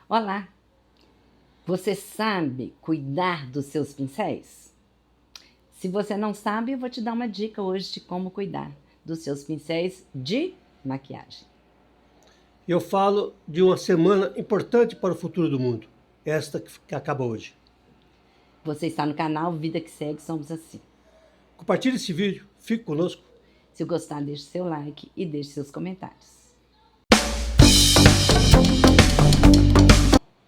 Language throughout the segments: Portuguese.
Olá! Você sabe cuidar dos seus pincéis? Se você não sabe, eu vou te dar uma dica hoje de como cuidar dos seus pincéis de maquiagem. Eu falo de uma semana importante para o futuro do mundo, esta que acaba hoje. Você está no canal Vida que Segue Somos Assim. Compartilhe esse vídeo, fique conosco. Se gostar, deixe seu like e deixe seus comentários.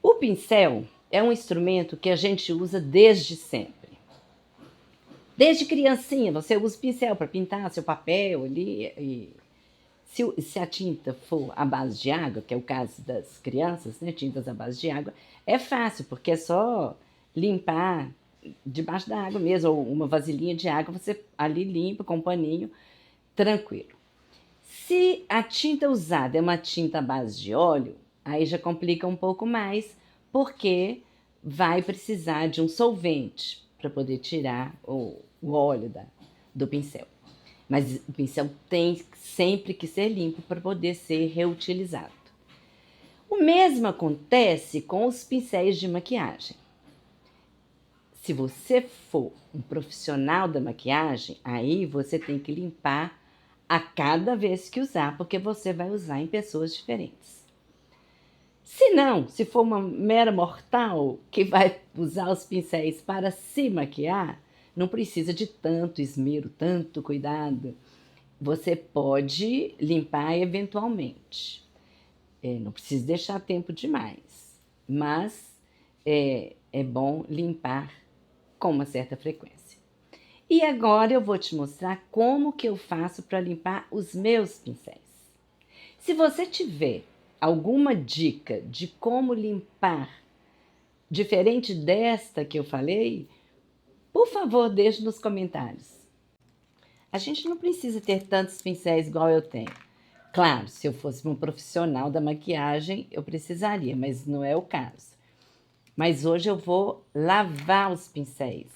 O pincel é um instrumento que a gente usa desde sempre. Desde criancinha, você usa o pincel para pintar seu papel ali. Se a tinta for à base de água, que é o caso das crianças, né, tintas à base de água, é fácil, porque é só limpar debaixo da água mesmo, ou uma vasilhinha de água, você ali limpa com um paninho, tranquilo. Se a tinta usada é uma tinta à base de óleo, aí já complica um pouco mais, porque vai precisar de um solvente para poder tirar o óleo do pincel. Mas o pincel tem sempre que ser limpo para poder ser reutilizado. O mesmo acontece com os pincéis de maquiagem. Se você for um profissional da maquiagem, aí você tem que limpar a cada vez que usar, porque você vai usar em pessoas diferentes. Se não, se for uma mera mortal que vai usar os pincéis para se maquiar, não precisa de tanto esmero, tanto cuidado. Você pode limpar eventualmente. Não precisa deixar tempo demais, mas é bom limpar com uma certa frequência. E agora eu vou te mostrar como que eu faço para limpar os meus pincéis. Se você tiver alguma dica de como limpar diferente desta que eu falei, por favor, deixe nos comentários. A gente não precisa ter tantos pincéis igual eu tenho. Claro, se eu fosse um profissional da maquiagem, eu precisaria, mas não é o caso. Mas hoje eu vou lavar os pincéis.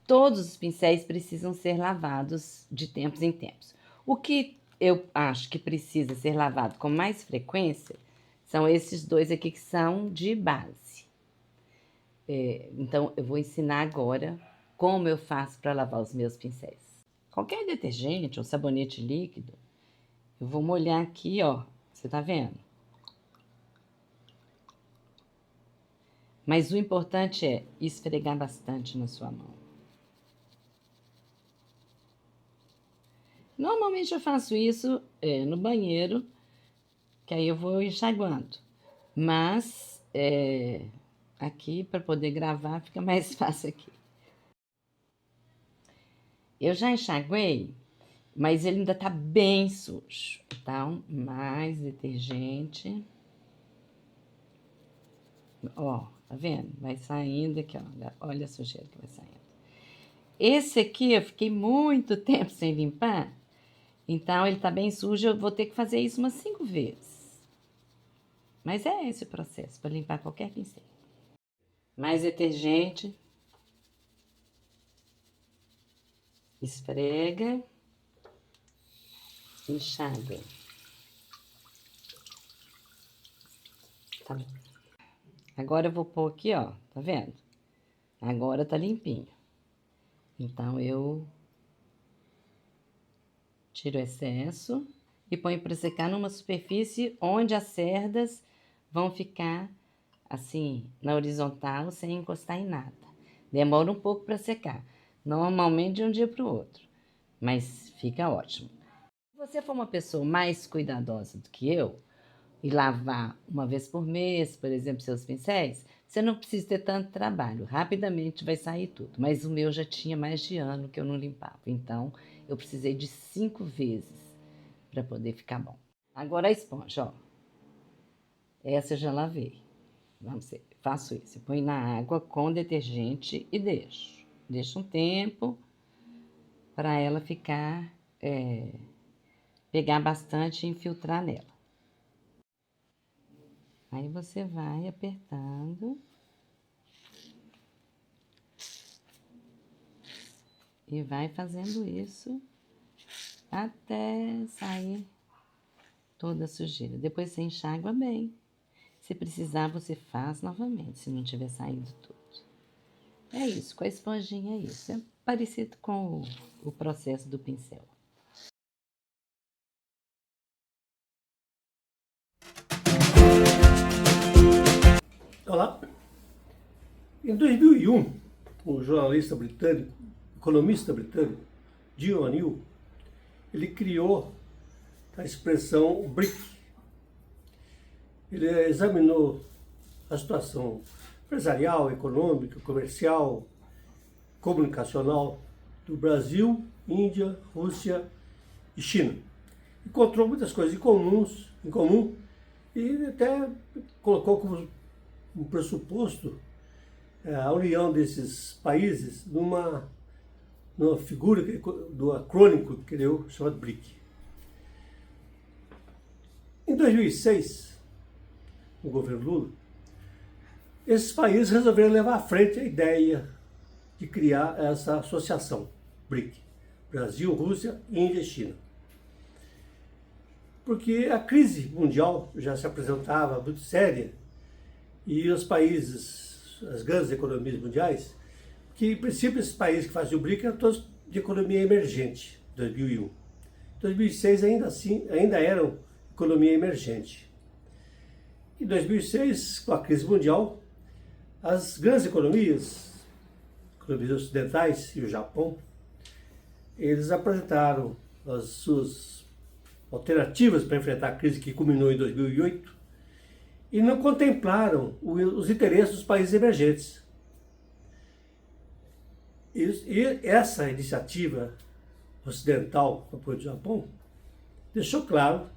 Todos os pincéis precisam ser lavados de tempos em tempos. O que eu acho que precisa ser lavado com mais frequência são esses dois aqui que são de base. Então, eu vou ensinar agora como eu faço para lavar os meus pincéis. Qualquer detergente ou sabonete líquido, eu vou molhar aqui, ó. Você tá vendo? Mas o importante é esfregar bastante na sua mão. Normalmente eu faço isso no banheiro, que aí eu vou enxaguando. Mas aqui, para poder gravar, fica mais fácil aqui. Eu já enxaguei, mas ele ainda tá bem sujo. Então, mais detergente. Ó, tá vendo? Vai saindo aqui, ó. Olha a sujeira que vai saindo. Esse aqui eu fiquei muito tempo sem limpar, então ele tá bem sujo, eu vou ter que fazer isso umas 5 vezes. Mas é esse o processo para limpar qualquer pincel. Mais detergente. Esfrega. Enxágua. Tá bom. Agora eu vou pôr aqui, ó. Tá vendo? Agora tá limpinho. Então eu tiro o excesso e ponho para secar numa superfície onde as cerdas vão ficar assim, na horizontal, sem encostar em nada. Demora um pouco para secar, normalmente de um dia para o outro, mas fica ótimo. Se você for uma pessoa mais cuidadosa do que eu, e lavar uma vez por mês, por exemplo, seus pincéis, você não precisa ter tanto trabalho, rapidamente vai sair tudo. Mas o meu já tinha mais de ano que eu não limpava, então eu precisei de 5 vezes para poder ficar bom. Agora a esponja, ó. Essa eu já lavei. Vamos ver, faço isso. Põe na água com detergente e deixo. Deixo um tempo para ela ficar, pegar bastante e infiltrar nela. Aí você vai apertando e vai fazendo isso até sair toda a sujeira. Depois você enxágua bem. Se precisar, você faz novamente, se não tiver saído tudo. É isso, com a esponjinha é isso. É parecido com o processo do pincel. Olá. Em 2001, o jornalista britânico, economista britânico, Jim O'Neill, ele criou a expressão BRIC. Ele examinou a situação empresarial, econômica, comercial, comunicacional do Brasil, Índia, Rússia e China. Encontrou muitas coisas em comum e até colocou como um pressuposto a união desses países numa figura do acrônimo que criou, chamado BRIC. Em 2006, no governo Lula, esses países resolveram levar à frente a ideia de criar essa associação BRIC, Brasil, Rússia, Índia e China. Porque a crise mundial já se apresentava muito séria e os países, as grandes economias mundiais, que em princípio esses países que faziam o BRIC eram todos de economia emergente, 2001. 2006 ainda eram economia emergente. Em 2006, com a crise mundial, as grandes economias ocidentais e o Japão, eles apresentaram as suas alternativas para enfrentar a crise que culminou em 2008 e não contemplaram os interesses dos países emergentes. E essa iniciativa ocidental, com apoio do Japão, deixou claro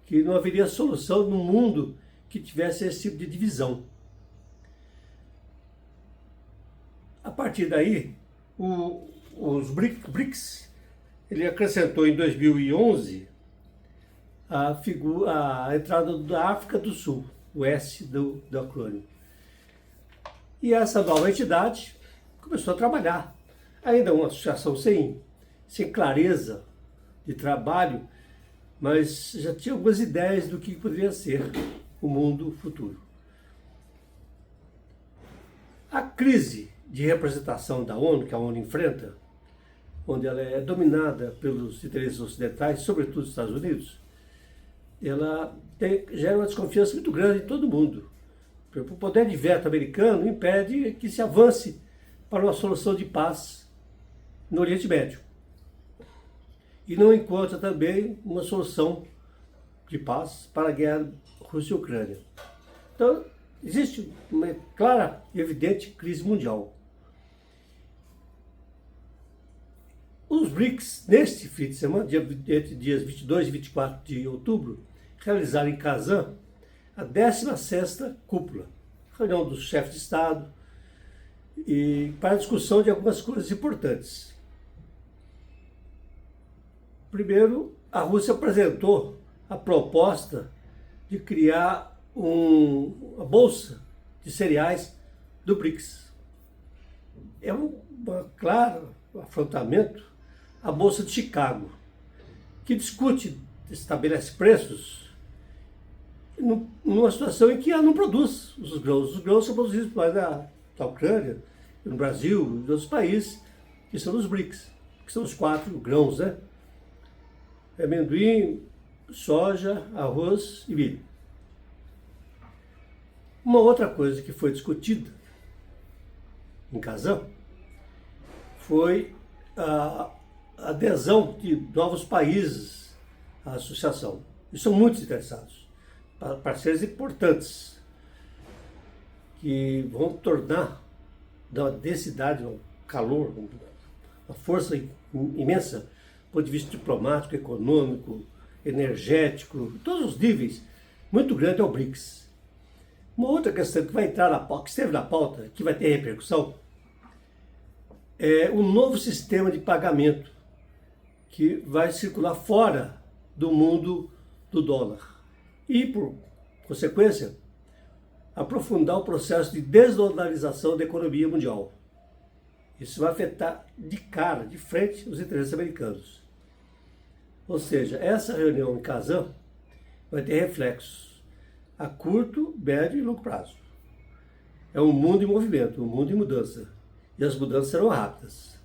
que não haveria solução no mundo que tivesse esse tipo de divisão. A partir daí, os BRICS, ele acrescentou em 2011 a entrada da África do Sul, o S do acrônimo. E essa nova entidade começou a trabalhar. Ainda uma associação sem clareza de trabalho, mas já tinha algumas ideias do que poderia ser o mundo futuro. A crise de representação da ONU, que a ONU enfrenta, onde ela é dominada pelos interesses ocidentais, sobretudo dos Estados Unidos, ela gera uma desconfiança muito grande em todo mundo. O poder de veto americano impede que se avance para uma solução de paz no Oriente Médio. E não encontra também uma solução de paz para a guerra Rússia e Ucrânia. Então, existe uma clara e evidente crise mundial. Os BRICS, neste fim de semana, entre dias 22 e 24 de outubro, realizaram em Kazan a 16ª cúpula, reunião dos chefes de Estado, e para a discussão de algumas coisas importantes. Primeiro, a Rússia apresentou a proposta de criar uma bolsa de cereais do BRICS. É um claro afrontamento à Bolsa de Chicago, que estabelece preços numa situação em que ela não produz os grãos. Os grãos são produzidos mais da Ucrânia, no Brasil e em outros países, que são os BRICS, que são os 4 grãos, né? Amendoim, soja, arroz e milho. Uma outra coisa que foi discutida em Kazan foi a adesão de novos países à associação. E são muitos interessados, parceiros importantes, que vão tornar da densidade, um calor, uma força imensa, do ponto de vista diplomático, econômico, energético, todos os níveis, muito grande ao BRICS. Uma outra questão que vai entrar na pauta, que esteve na pauta, que vai ter repercussão, é o novo sistema de pagamento que vai circular fora do mundo do dólar. E, por consequência, aprofundar o processo de desdolarização da economia mundial. Isso vai afetar de cara, de frente, os interesses americanos. Ou seja, essa reunião em Kazan vai ter reflexos a curto, médio e longo prazo. É um mundo em movimento, um mundo em mudança. E as mudanças serão rápidas.